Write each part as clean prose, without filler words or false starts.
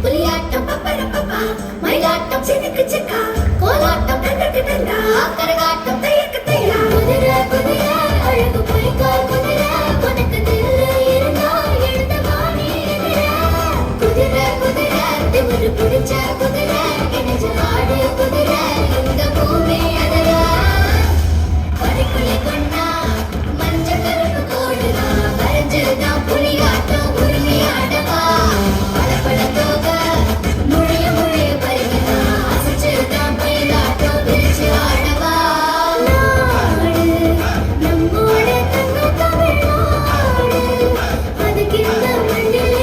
புலியாட்டம் பப்பரப்பா மயிலாட்டம் சினுக்கு சிக்கா கோலாட்டம் தந்தக்கு தந்தா கரகாட்டம் தையக்கு தையா குதிரை குதிரை அழகு பொய்க்கா குதிரை உனக்கு தில்லு இருந்தா எழுந்த வாணி குதிரை குதிரை திமிரு பிடிச்ச குதிரை இணைஞ்ச ஆடு குதிரை இந்த பூமி அதர பறிக்குள்ளே கொண்டா மஞ்ச கருப்பு கோடுதா வரைஞ்சுதான் புலியாட்டம் உரிமையாடவா பல தோக முழிய முழிய பறிக்கதா அசைச்சுதான் மயிலாட்டம் விரிச்சு ஆடவா நாடு நம்மோட தங்க தமிழ்நாடு அதுக்கிட்ட மண்ணில்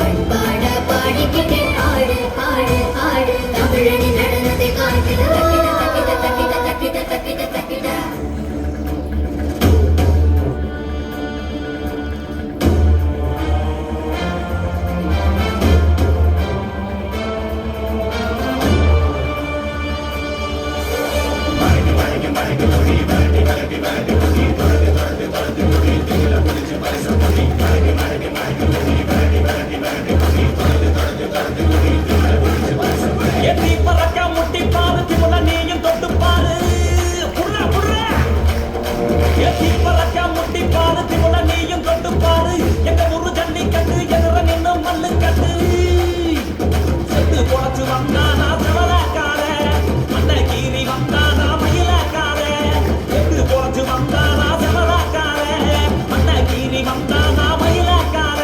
பண்பாட பாடிக்கிட்டே ஆடு ஆடு ஆடு தமிழனி நடனத்தை காட்டுத தக்கிட தக்கிட தக்கிட தக்கிட தக்கிட எத்தி பறக்க முட்டி பாரு திமுல நீயும் தொட்டு பாரு புர்ற புர்ற எத்தி பறக்க முட்டி பாரு திமுல நீயும் தொட்டு பாரு எங்க ஒரு ஜல்லி கட்டு எதிர நின்னு மல்லு கட்டு செத்து பொழைச்சு வந்தானா சவலக்கார மண்ண கீறி வந்தானா மயிலக்கார செத்து பொழைச்சு வந்தானா சவலக்கார மண்ண கீறி வந்தானா மயிலக்கார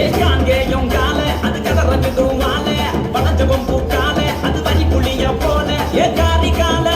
ஏகாங்கேயும் கால அது கதறஞ்சு தூவால வளைஞ்சவும் பூக்கால அது வரி புளிய போல ஏகாரி கால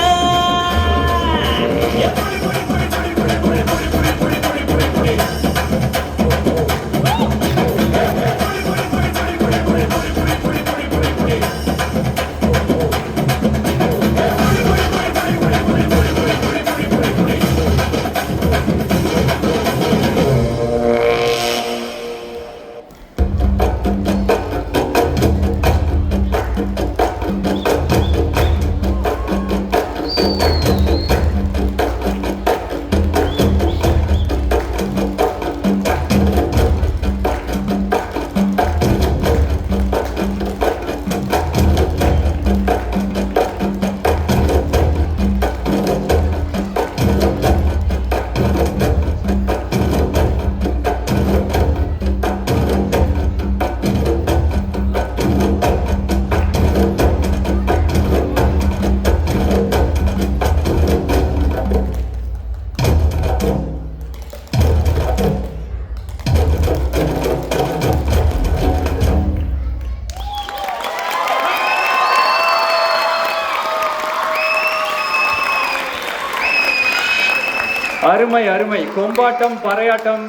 அருமை அருமை. கொம்பாட்டம், பறையாட்டம்,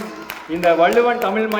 இந்த வள்ளுவன் தமிழ் மையம்